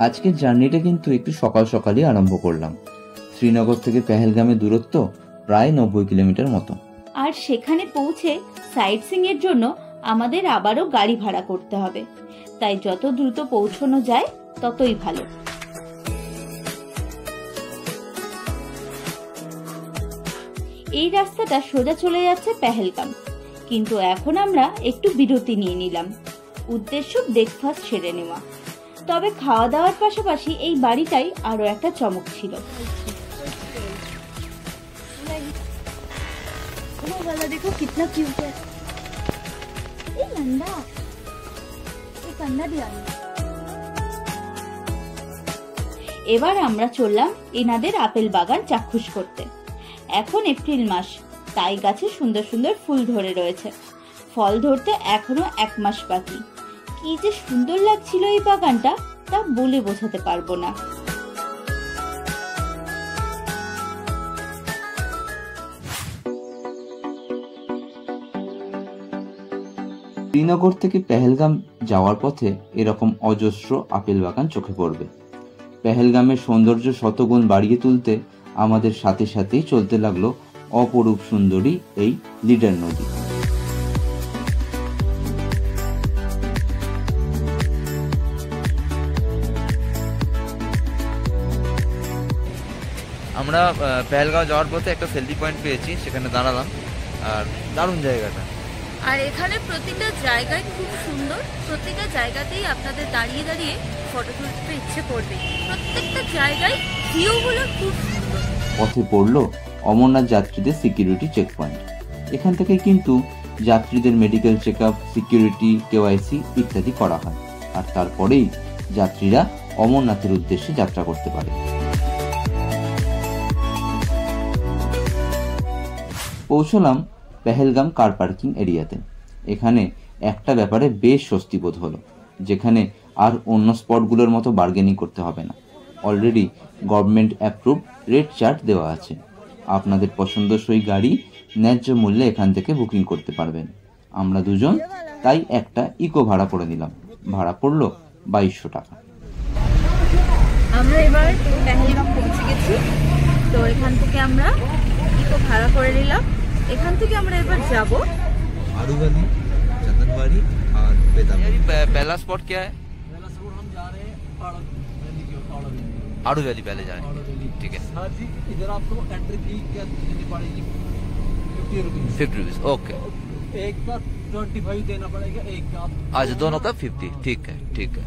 আজকের জার্নিটা কিন্তু একটু সকাল সকালই আরম্ভ করলাম। শ্রীনগর থেকে পেহেলগামের দূরত্ব প্রায় 90 কিলোমিটার মতো। আর সেখানে পৌঁছে সাইট সিইং এর জন্য আমাদের আবারও গাড়ি ভাড়া করতে হবে, তাই যত দ্রুত পৌঁছানো যায় ততই ভালো। এই রাস্তাটা সোজা চলে যাচ্ছে পেহেলগাম, কিন্তু এখন আমরা একটু বিরতি নিয়ে নিলাম। উদ্দেশ্য ব্রেকফাস্ট সেরে নেওয়া। তবে খাওয়া দাওয়ার পাশাপাশি এই বাড়িটাই আরো একটা চমক ছিল। দেখো কিতনা কিউট है। এই নন্দা, এই কান্না দিয়া। এবার আমরা চললাম এনাদের আপেল বাগান চাক্ষুষ করতে। এখন এপ্রিল মাস, তাই গাছে সুন্দর সুন্দর ফুল ধরে রয়েছে। ফল ধরতে এখনো 1 মাস বাকি। কি যে সুন্দর লাগছিল এই বাগানটা, তা বলে বোঝাতে পারবো না। শ্রীনগর থেকে পেহেলগাম যাওয়ার পথে এরকম অজস্র আপেল বাগান চোখে পড়বে। পেহেলগামের সৌন্দর্য শতগুণ বাড়িয়ে তুলতে আমাদের সাথে সাথেই চলতে লাগলো অপরূপ সুন্দরী এই লিডার নদী। আমরা পেহেলগাঁও যাওয়ার পথে একটা সেলফি পয়েন্ট পেয়েছি, সেখানে দাঁড়ালাম। আর দারুণ জায়গাটা। আর এখানে প্রতিটা জায়গায় খুব সুন্দর, প্রতিটা জায়গাতেই আপনাদের দাঁড়িয়ে দাঁড়িয়ে ফটো তুলতে ইচ্ছে করবে। প্রত্যেকটা জায়গায় ভিউগুলো খুব সুন্দর। পথে পড়লো অমরনাথ যাত্রীদের সিকিউরিটি চেক পয়েন্ট। এখান থেকে কিন্তু যাত্রীদের medical check up, security, KYC ইত্যাদি করা হয়। আর তারপরেই যাত্রীরা অমরনাথের উদ্দেশ্যে যাত্রা করতে পারে। পৌঁছলাম পেহেলগাম কার পার্কিং এরিয়াতে। এখানে একটা ব্যাপারে বেশ স্বস্তি বোধ হলো, যেখানে আর অন্য স্পটগুলোর মতো বার্গেনিং করতে হবে না। Already government approve rate chart দেওয়া আছে। আপনাদের পছন্দসই গাড়ি ন্যায্য মূল্যে এখান থেকে বুকিং করতে পারবেন। আমরা দুজন তাই একটা ইকো ভাড়া করে নিলাম। ভাড়া পড়লো 2200 টাকা। আমরা এবার পেহেলগাম পৌঁছে গেছি, তো এখান থেকে আমরা ইকো ভাড়া করে নিলাম। এখান থেকে আমরা এবার যাব आड़ू वैली, चंदनबाड़ी और बेदाबाड़ी। पहला स्पॉट क्या है? पहला स्पॉट हम जा रहे हैं आड़ू वैली पहले जा रहे हैं। ठीक है हाँ जी। इधर आपको एंट्री फी क्या देनी पड़ेगी? 50 रुपीज। 50 रुपीज। ओके। एक का 25 देना पड़ेगा, एक का आज दोनों का 50। ठीक है ठीक है।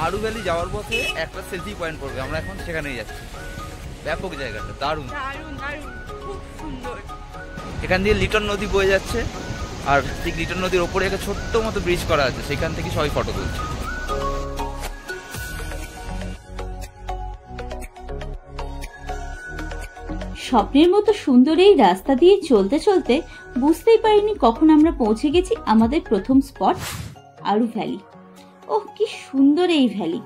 আড়ু ভ্যালি যাওয়ার পথে একটা সেলফি পয়েন্ট পড়বে, আমরা এখন সেখানেই যাচ্ছি। ব্যাপক জায়গাটা, দারুণ খুব সুন্দর। এখান দিয়ে লিটন নদী বয়ে যাচ্ছে, আর ঠিক লিটন নদীর ওপরে একটা ছোট্ট মতো ব্রিজ করা আছে, সেখান থেকে সবাই ফটো তুলছে। স্বপ্নের মতো সুন্দর এই রাস্তা দিয়ে চলতে চলতে বুঝতেই পারিনি কখন আমরা পৌঁছে গেছি আমাদের প্রথম স্পট আড়ু ভ্যালি। ওহ, কি সুন্দর এই ভ্যালি।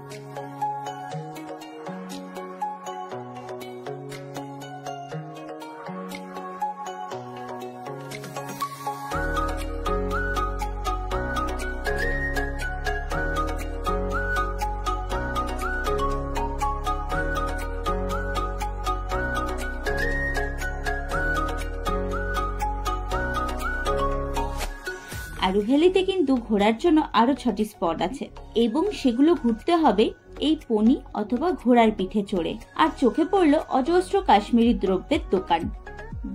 আড়ু ভ্যালিতে কিন্তু ঘোরার জন্য আরো 6টি স্পট আছে, এবং সেগুলো ঘুরতে হবে এই পনি অথবা ঘোড়ার পিঠে চড়ে। আর চোখে পড়লো অজস্র কাশ্মীরি দ্রব্যের দোকান।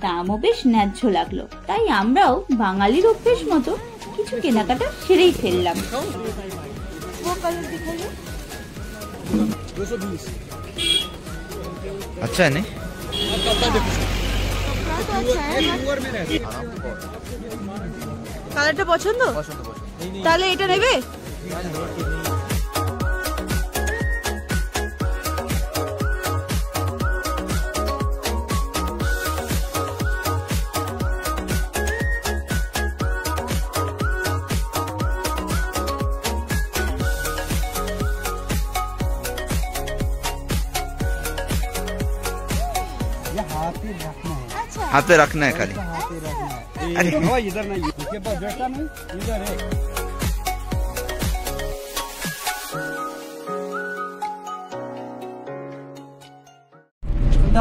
দামও বেশ ন্যায্য লাগলো, তাই আমরাও বাঙালির অভ্যেস মতো কিছু কেনাকাটা সেরেই ফেললাম। আচ্ছা है नहीं? কালারটা পছন্দ? তাহলে এটা নেবে? हाथ पे रखना है खाली। हाथ पे रखना है। अरे। वो इधर नहीं, उसके पास बैठा नहीं, इधर है।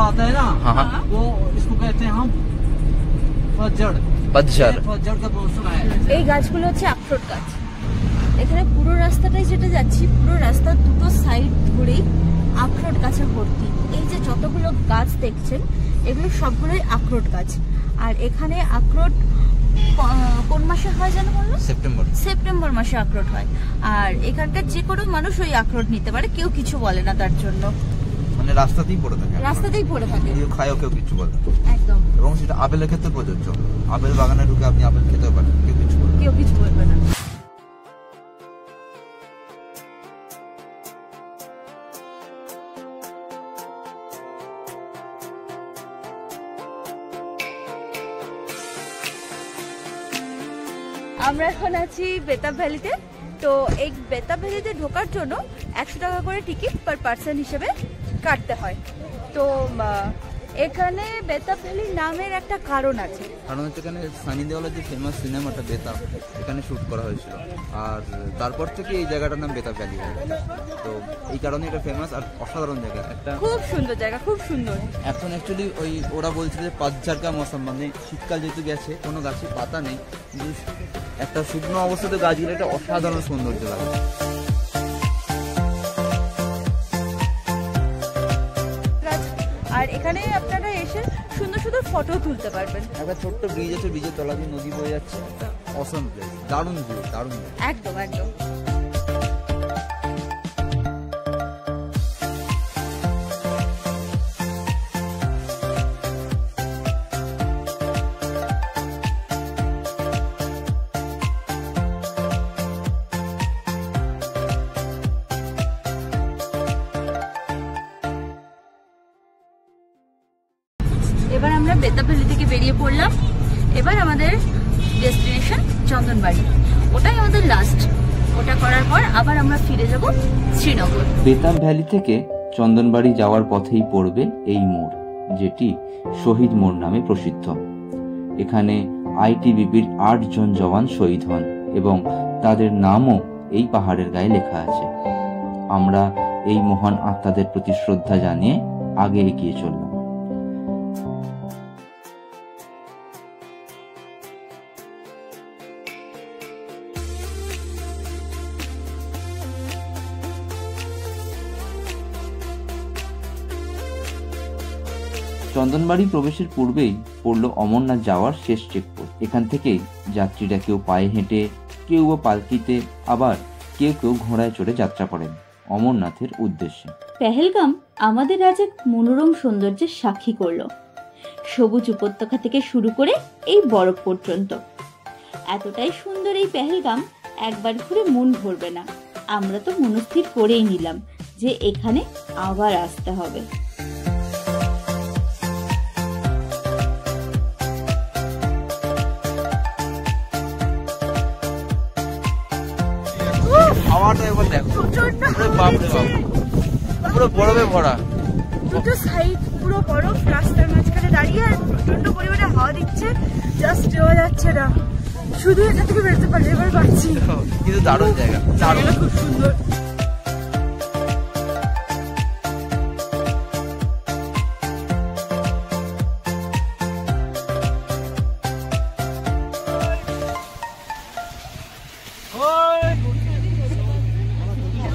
आता है ना, हाँ। वो इसको कहते हैं हम पतझड़। पतझड़। पतझड़ का मौसम है। এই গাছগুলো হচ্ছে আখরোট গাছ। এখানে পুরো রাস্তাটাই যেটা যাচ্ছি, পুরো রাস্তার দুটো সাইড ধরেই আখরোট গাছে ভর্তি। এই যে যতগুলো গাছ দেখছেন, এগুলো সবগুলোই আখরোট গাছ। আর এখানে আখরোট কোন মাসে হয় জানো বললো? সেপ্টেম্বর। সেপ্টেম্বর মাসে আখরোট হয়। আর এখানকার যে কোনো মানুষ ওই আখরোট নিতে পারে, কেউ কিছু বলে না তার জন্য। মানে রাস্তাতেই পড়ে থাকে, রাস্তাতেই পড়ে থাকে, কেউ খায়ও কেউ কিছু বলে না। একদম। এবং সেটা আপেলের ক্ষেত্রে প্রযোজ্য। আপেল বাগানে ঢুকে আপনি আপেল খেতেও পারেন, কেউ কিছু বলবে না। কেউ কিছু বলবে না। আমরা এখন আছি বেতাব ভ্যালিতে। তো এই বেতাব ভ্যালিতে ঢোকার জন্য 100 টাকা করে টিকিট পার পার্সন হিসেবে কাটতে হয়। তো এখানে বেতাব ভ্যালি নামের একটা কারণ আছে। কারণ হচ্ছে এখানে সানি দেওয়ালের যে ফেমাস সিনেমাটা বেতাব, এখানে শুট করা হয়েছিল। আর তারপর থেকে এই জায়গাটার নাম বেতাব ভ্যালি হয়ে গেছে। তো এই কারণে এটা ফেমাস আর অসাধারণ জায়গা একটা। খুব সুন্দর জায়গা, খুব সুন্দর। এখন অ্যাকচুয়ালি ওই ওরা বলছে যে পাতঝাড় কা মৌসুম, মানে শীতকাল যেহেতু গেছে, কোনো গাছে পাতা নেই, কিন্তু একটা শুকনো অবস্থাতে গাছগুলো একটা অসাধারণ সৌন্দর্য লাগে। আর এখানে আপনারা এসে সুন্দর সুন্দর ফটো তুলতে পারবেন। একটা ছোট্ট ব্রিজ আছে, ব্রিজের তলা দিয়ে নদী বয়ে যাচ্ছে। অসম প্লেস, দারুণ ভিউ, দারুণ view। একদম একদম। এবার আমরা বেতাব ভ্যালি থেকে বেরিয়ে পড়লাম। এবার আমাদের ডেস্টিনেশন চন্দনবাড়ি, ওটাই আমাদের লাস্ট। ওটা করার পর আবার আমরা ফিরে যাব শ্রীনগর। বেতাব ভ্যালি থেকে চন্দনবাড়ি যাওয়ার পথেই পড়বে এই মোড়, যেটি শহীদ মোড় নামে প্রসিদ্ধ। এখানে আইটিবিপির 8 জন জওয়ান শহীদ হন এবং তাদের নামও এই পাহাড়ের গায়ে লেখা আছে। আমরা এই মহান আত্মাদের প্রতি শ্রদ্ধা জানিয়ে আগে এগিয়ে চললাম। চন্দনবাড়ি প্রবেশের পূর্বেই পড়ল অমরনাথ যাওয়ার শেষ চেকপোস্ট। এখান থেকেই যাত্রীরা কেউ পায়ে হেঁটে, কেউ বা পালকিতে, আবার কেউ কেউ ঘোড়ায় চড়ে যাত্রা করেন অমরনাথের উদ্দেশ্যে। পেহেলগাম আমাদের আজ এক মনোরম সৌন্দর্যের সাক্ষী করলো। সবুজ উপত্যকা থেকে শুরু করে এই বরফ পর্যন্ত এতটাই সুন্দর এই পেহেলগাম, একবার ঘুরে মন ভরবে না। আমরা তো মনস্থির করেই নিলাম যে এখানে আবার আসতে হবে। হাওয়াটা এবার দেখো, বাপরে বাপ, পুরো বরফে ভরা। দুটো সাইড পুরো বরফ, রাস্তার মাঝখানে দাঁড়িয়ে আর প্রচন্ড পরিমাণে হাওয়া দিচ্ছে, জাস্ট যাওয়া যাচ্ছে না। শুধু এটা থেকে বেরোতে পারলে এবার পাচ্ছি। কিন্তু দারুণ জায়গা, দারুণ, খুব সুন্দর।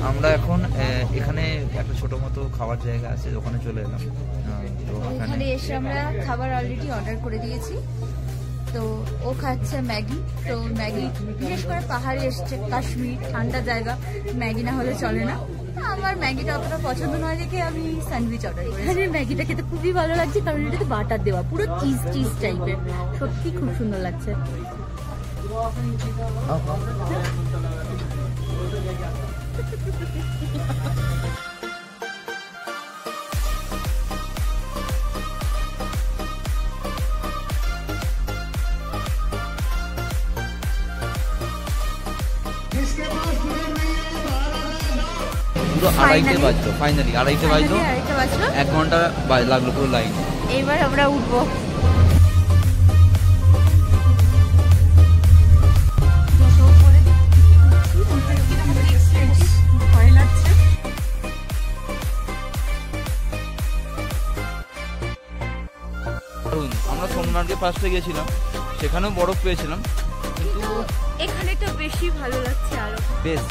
আমরা এখন এখানে একটা ছোট মতো খাবার জায়গা আছে, ওখানে চলে এলাম। তো এখানে এসে আমরা খাবার অলরেডি অর্ডার করে দিয়েছি। তো ও খাচ্ছে ম্যাগি। তো ম্যাগি বিশেষ করে পাহাড়ে এসছে, কাশ্মীর ঠান্ডা জায়গা, ম্যাগি না হলে চলে না। আমার ম্যাগিটা অতটা পছন্দ নয় দেখে আমি স্যান্ডউইচ অর্ডার করি। এখানে ম্যাগিটা খেতে খুবই ভালো লাগছে, কারণ এটাতে বাটার দেওয়া, পুরো চিজ চিজ টাইপের, সত্যি খুব সুন্দর লাগছে। পুরো আড়াইটে বাজলো, ফাইনালি আড়াইটে বাজলো, 1 ঘন্টা লাগলো পুরো লাইন। এবার আমরা উঠবো। দারুণ। আমরা সোনমার্গে ফার্স্টে গিয়েছিলাম, সেখানেও বরফ পেয়েছিলাম, কিন্তু এখানে তো বেশি ভালো লাগছে আরো। বেশ